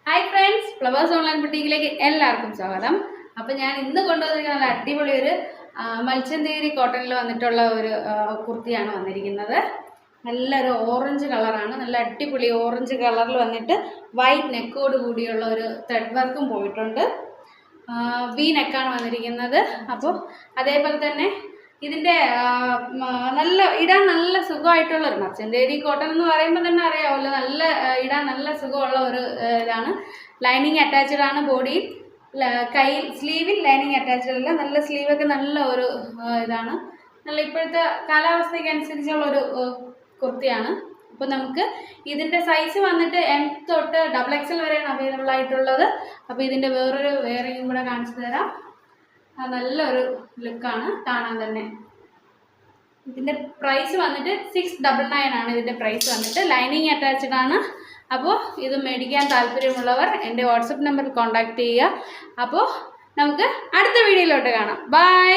Hi friends, flowers online ബുട്ടീക്കിലേക്ക് എല്ലാവർക്കും സ്വാഗതം. അപ്പോൾ ഞാൻ ഇന്ന് കൊണ്ടുവന്നിരിക്കുന്ന നല്ല അടിപൊളി ഒരു മൽച്ചന്തേരി കോട്ടണിൽ വന്നിട്ടുള്ള ഒരു കുർത്തിയാണ് വന്നിരിക്കുന്നത്. നല്ലൊരു ഓറഞ്ച് കളറാണ്, നല്ല അടിപൊളി ഓറഞ്ച് കളറിൽ വന്നിട്ട് വൈറ്റ് നെക്കോട് കൂടിയുള്ള ഒരു ത്രെഡ് വർക്കും പോയിട്ടുണ്ട്. വി നെക്കാണ് വന്നിരിക്കുന്നത്. അപ്പോൾ അതേപോലെ തന്നെ ഇതിൻ്റെ നല്ല ഇടാൻ നല്ല സുഖമായിട്ടുള്ളൊരു മൽച്ചന്തേരി കോട്ടൺ എന്ന് പറയുമ്പോൾ തന്നെ അറിയാമല്ലോ, നല്ല ഇടാൻ നല്ല സുഖമുള്ള ഒരു ഇതാണ്. ലൈനിങ് അറ്റാച്ച്ഡ് ആണ് ബോഡി, കൈ സ്ലീവിൽ ലൈനിങ് അറ്റാച്ച്ഡ് അല്ല, നല്ല സ്ലീവൊക്കെ നല്ല ഒരു ഇതാണ്. നല്ല ഇപ്പോഴത്തെ കാലാവസ്ഥയ്ക്ക് അനുസരിച്ചുള്ളൊരു കുർത്തിയാണ്. അപ്പോൾ നമുക്ക് ഇതിൻ്റെ സൈസ് വന്നിട്ട് M തൊട്ട് XXL വരെയാണ് അവൈലബിൾ ആയിട്ടുള്ളത്. അപ്പോൾ ഇതിൻ്റെ വേറെയും കൂടെ കാണിച്ചു തരാം. നല്ലൊരു ലുക്കാണ് കാണാൻ തന്നെ. ഇതിൻ്റെ പ്രൈസ് വന്നിട്ട് 699 ആണ്. ഇതിൻ്റെ പ്രൈസ് വന്നിട്ട് ലൈനിങ് അറ്റാച്ച്ഡ് ആണ്. അപ്പോൾ ഇത് മേടിക്കാൻ താല്പര്യമുള്ളവർ എൻ്റെ വാട്സപ്പ് നമ്പറിൽ കോൺടാക്റ്റ് ചെയ്യുക. അപ്പോൾ നമുക്ക് അടുത്ത വീഡിയോയിലോട്ട് കാണാം. ബൈ.